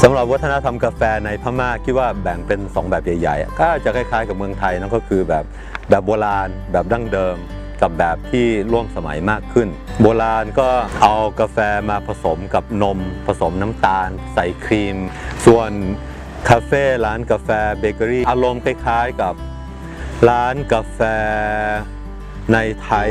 สำหรับวัฒนธรรมกาแฟในพม่าคิดว่าแบ่งเป็น2แบบใหญ่ๆก็จะคล้ายๆกับเมืองไทยนั่นก็คือแบบโบราณแบบดั้งเดิมกับแบบที่ร่วมสมัยมากขึ้นโบราณก็เอากาแฟมาผสมกับนมผสมน้ำตาลใส่ครีมส่วนคาเฟ่ร้านกาแฟเบเกอรี่อารมณ์คล้ายๆกับร้านกาแฟในไทย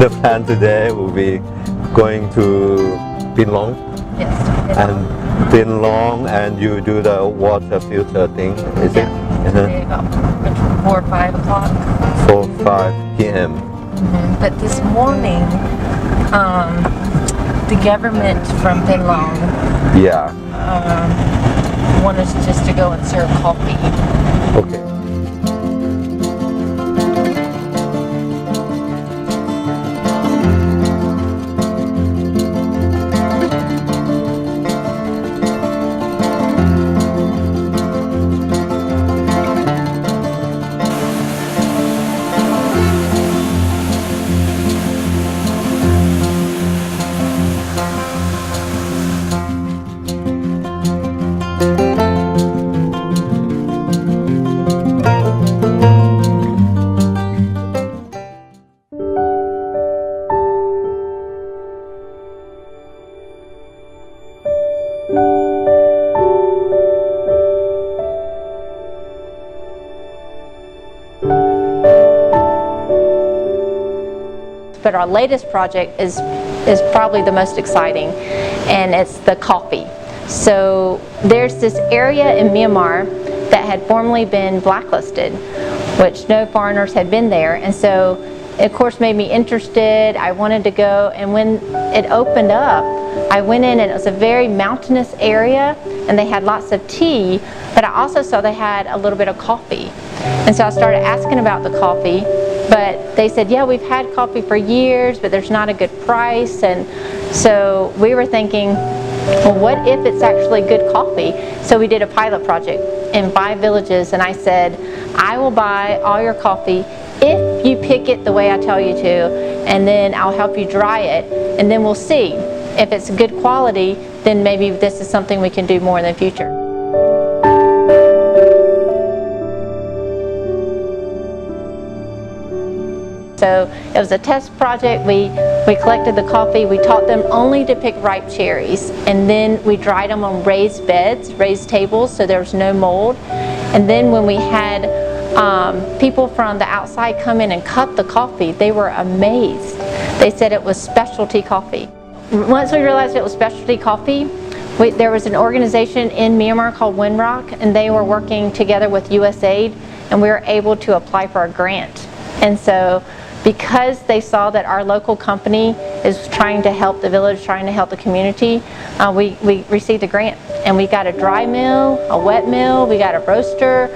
The plan today will be going to Pinlong. Yes. And Pinlong, and you do the water filter thing, is it? About 4 or 5 o'clock. 4, 5 p.m. But this morning, the government from Pinlong wanted us just to go and serve coffee. Okay. But our latest project is probably the most exciting, and it's the coffee. So there's this area in Myanmar that had formerly been blacklisted, which no foreigners had been there, and so it of course made me interested. I wanted to go, and when it opened up, I went in and it was a very mountainous area, and they had lots of tea, but I also saw they had a little bit of coffee. And so I started asking about the coffee, but they said, yeah, we've had coffee for years, but there's not a good price. And so we were thinking, well, what if it's actually good coffee? So we did a pilot project in 5 villages, and I said, I will buy all your coffee if you pick it the way I tell you to, and then I'll help you dry it, and then we'll see. If it's good quality, then maybe this is something we can do more in the future. So it was a test project. We collected the coffee. We taught them only to pick ripe cherries, and then we dried them on raised beds, raised tables, so there was no mold. And then when we had people from the outside come in and cut the coffee, they were amazed. They said it was specialty coffee. Once we realized it was specialty coffee, there was an organization in Myanmar called Windrock, and they were working together with USAID, and we were able to apply for a grant. And so because they saw that our local company is trying to help the village, trying to help the community, we received a grant, and we got a dry mill, a wet mill, we got a roaster,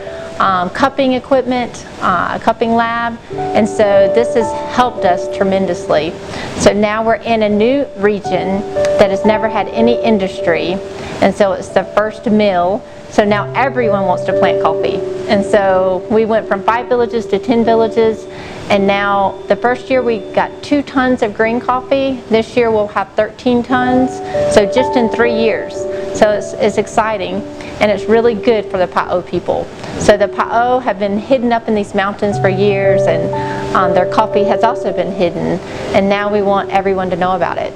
cupping equipment, a cupping lab, and so this has helped us tremendously. So now we're in a new region that has never had any industry, and so it's the first mill. So now everyone wants to plant coffee. And so we went from 5 villages to 10 villages, and now the first year we got 2 tons of green coffee. This year we'll have 13 tons, so just in 3 years. So it's exciting, and it's really good for the Pa'o people. So the Pa'o have been hidden up in these mountains for years, and their coffee has also been hidden, and now we want everyone to know about it.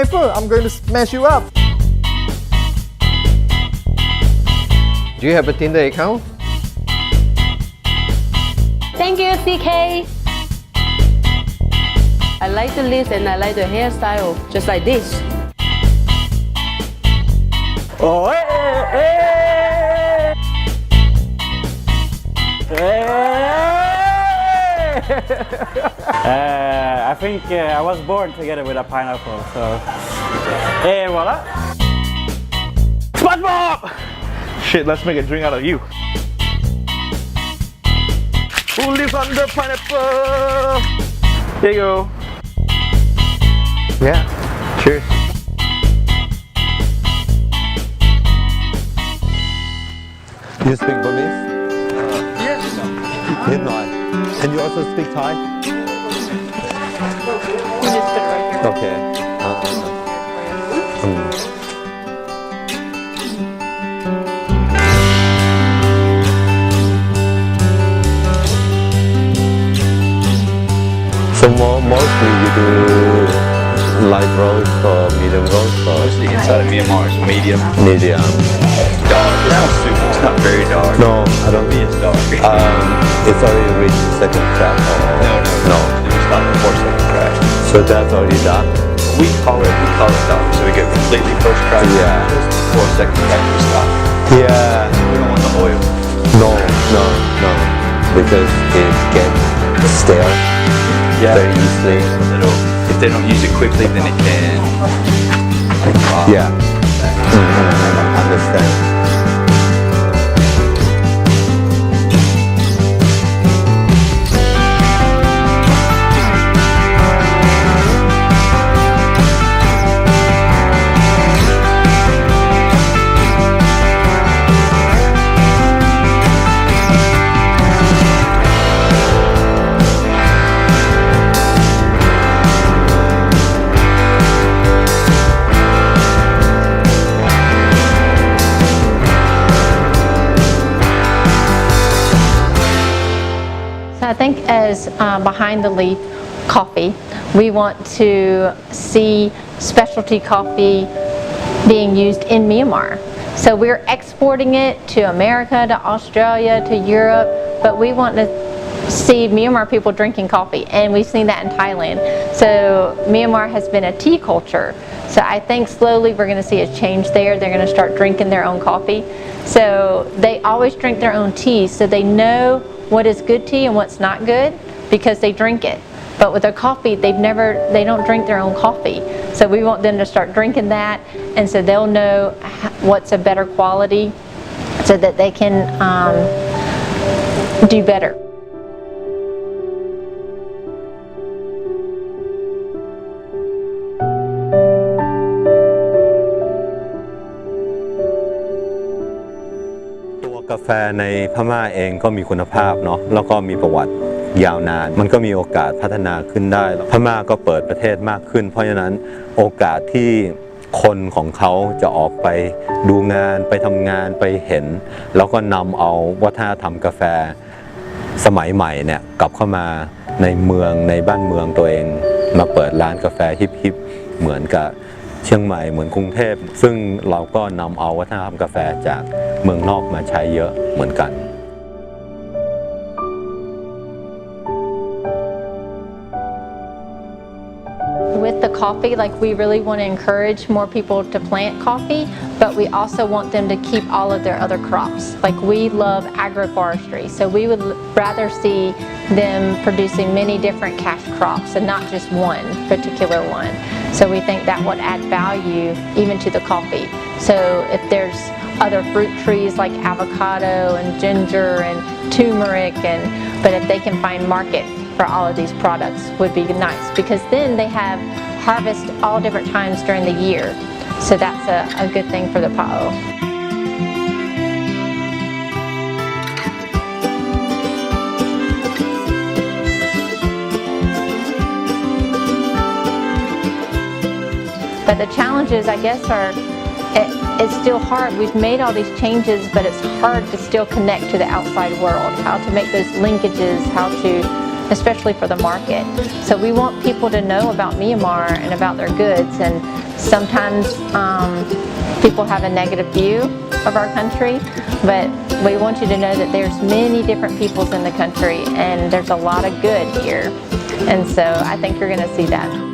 careful, I'm going to smash you up. Do you have a Tinder account? Thank you, CK. I like the lips and I like the hairstyle, just like this. Oh, I think I was born together with a pineapple, so. Hey, voila! SpongeBob! Shit, let's make a drink out of you. Who lives on the pineapple? Here you go. Yeah. Cheers. You speak Burmese? Yes. นิดหน่อย And you also speak Thai? You just put it right here. Okay. So mostly you do light roast or medium roast or Mostly inside of Myanmar is medium. medium? Dark. It's not super. It's not very dark. No, I don't. Me, it's dark. It's already reached second crack. No. It was not before second crack. So that's already done. We call it dark. So we get completely first crack. Yeah. Before second crack, we stop. Yeah. We don't want the oil. No. Because it gets stale very easily. If they don't use it quickly, then it can. Yeah. Understand. I think as behind the leaf coffee, we want to see specialty coffee being used in Myanmar. So we're exporting it to America, to Australia, to Europe, but we want to see Myanmar people drinking coffee, and we've seen that in Thailand. So Myanmar has been a tea culture. So I think slowly we're going to see a change there. They're going to start drinking their own coffee. So they always drink their own tea, so they know what is good tea and what's not good because they drink it. But with their coffee, they don't drink their own coffee. So we want them to start drinking that, and so they'll know what's a better quality so that they can do better.ตัวกาแฟในพม่าเองก็มีคุณภาพเนาะแล้วก็มีประวัติยาวนานมันก็มีโอกาสพัฒนาขึ้นได้พม่าก็เปิดประเทศมากขึ้นเพราะฉะนั้นโอกาสที่คนของเขาจะออกไปดูงานไปทำงานไปเห็นแล้วก็นำเอาวัฒนธรรมกาแฟสมัยใหม่เนี่ยกลับเข้ามาในเมืองในบ้านเมืองตัวเองมาเปิดร้านกาแฟฮิปๆเหมือนกับเชียงใหม่เหมือนกรุงเทพซึ่งเราก็นำเอาวัฒนธรรมกาแฟจากเมืองนอกมาใช้เยอะเหมือนกัน With the coffee, like we really want to encourage more people to plant coffee, but we also want them to keep all of their other crops. Like we love agroforestry, so we would rather see them producing many different cash crops and not just one particular one. So we think that would add value even to the coffee. So if there's other fruit trees like avocado and ginger and turmeric, but if they can find market for all of these products would be nice, because then they have harvest all different times during the year. So that's a good thing for the pa'o. But the challenges, I guess, are it's still hard. We've made all these changes, but it's hard to still connect to the outside world. How to make those linkages, how to especially for the market. So we want people to know about Myanmar and about their goods. And sometimes people have a negative view of our country, but we want you to know that there's many different peoples in the country and there's a lot of good here. And so I think you're going to see that.